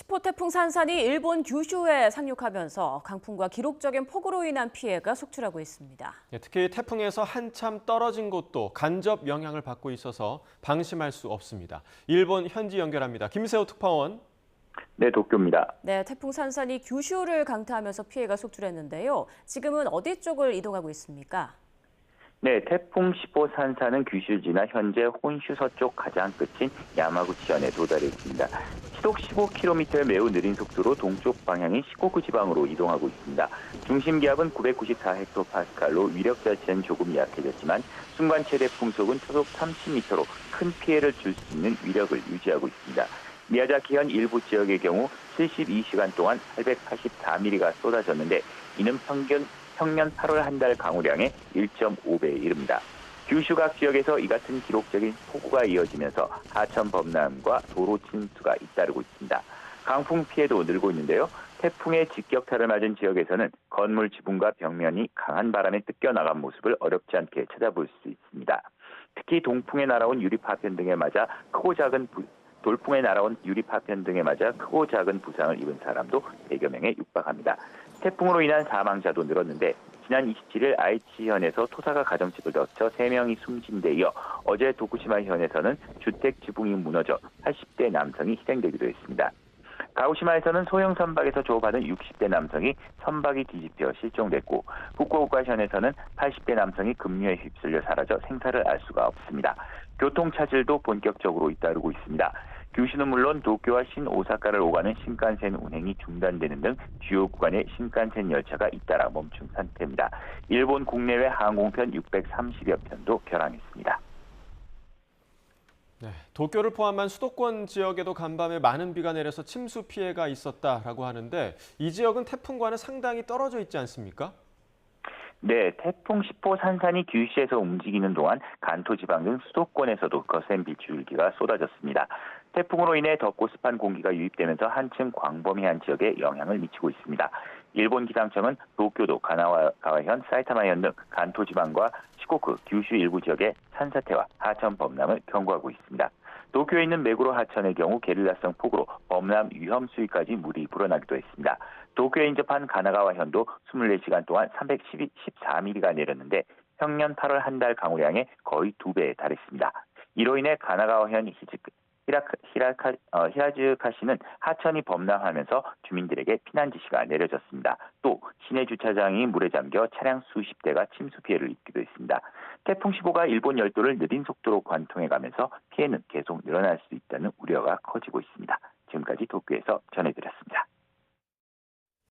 10호 태풍 산산이 일본 규슈에 상륙하면서 강풍과 기록적인 폭우로 인한 피해가 속출하고 있습니다. 특히 태풍에서 한참 떨어진 곳도 간접 영향을 받고 있어서 방심할 수 없습니다. 일본 현지 연결합니다. 김세호 특파원. 네, 도쿄입니다. 네, 태풍 산산이 규슈를 강타하면서 피해가 속출했는데요. 지금은 어디 쪽을 이동하고 있습니까? 네, 태풍 10호 산사는 규슈 지나 현재 혼슈 서쪽 가장 끝인 야마구치현에 도달해 있습니다. 시속 15km의 매우 느린 속도로 동쪽 방향인 시코쿠 지방으로 이동하고 있습니다. 중심 기압은 994헥토파스칼로 위력 자체는 조금 약해졌지만 순간 최대 풍속은 초속 30m로 큰 피해를 줄 수 있는 위력을 유지하고 있습니다. 미야자키현 일부 지역의 경우 72시간 동안 884mm가 쏟아졌는데 이는 평년 8월 한 달 강우량의 1.5배에 이릅니다. 규슈 각 지역에서 이 같은 기록적인 폭우가 이어지면서 하천 범람과 도로 침수가 잇따르고 있습니다. 강풍 피해도 늘고 있는데요. 태풍의 직격타를 맞은 지역에서는 건물 지붕과 벽면이 강한 바람에 뜯겨나간 모습을 어렵지 않게 찾아볼 수 있습니다. 특히 동풍에 날아온 유리 파편 등에 맞아 돌풍에 날아온 유리 파편 등에 맞아 크고 작은 부상을 입은 사람도 100여 명에 육박합니다. 태풍으로 인한 사망자도 늘었는데 지난 27일 아이치현에서 토사가 가정집을 덮쳐 3명이 숨진 데 이어 어제 도쿠시마현에서는 주택 지붕이 무너져 80대 남성이 희생되기도 했습니다. 가오시마에서는 소형 선박에서 조업하던 60대 남성이 선박이 뒤집혀 실종됐고 후쿠오카현에서는 80대 남성이 급류에 휩쓸려 사라져 생사를 알 수가 없습니다. 교통 차질도 본격적으로 잇따르고 있습니다. 규슈는 물론 도쿄와 신오사카를 오가는 신칸센 운행이 중단되는 등 주요 구간의 신칸센 열차가 잇따라 멈춘 상태입니다. 일본 국내외 항공편 630여 편도 결항했습니다. 네, 도쿄를 포함한 수도권 지역에도 간밤에 많은 비가 내려서 침수 피해가 있었다라고 하는데 이 지역은 태풍과는 상당히 떨어져 있지 않습니까? 네, 태풍 10호 산산이 규슈에서 움직이는 동안 간토 지방 등 수도권에서도 거센 비줄기가 쏟아졌습니다. 태풍으로 인해 덥고 습한 공기가 유입되면서 한층 광범위한 지역에 영향을 미치고 있습니다. 일본 기상청은 도쿄도 가나가와현, 사이타마현 등 간토 지방과 시코쿠, 규슈 일부 지역에 산사태와 하천 범람을 경고하고 있습니다. 도쿄에 있는 메구로 하천의 경우 게릴라성 폭우로 범람 위험 수위까지 물이 불어나기도 했습니다. 도쿄에 인접한 가나가와현도 24시간 동안 314mm가 내렸는데 평년 8월 한 달 강우량의 거의 2배에 달했습니다. 이로 인해 가나가와현 히라즈카시는 하천이 범람하면서 주민들에게 피난 지시가 내려졌습니다. 또 시내 주차장이 물에 잠겨 차량 수십 대가 침수 피해를 입기도 했습니다. 태풍 15가 일본 열도를 느린 속도로 관통해가면서 피해는 계속 늘어날 수 있다는 우려가 커지고 있습니다. 지금까지 도쿄에서 전해드렸습니다.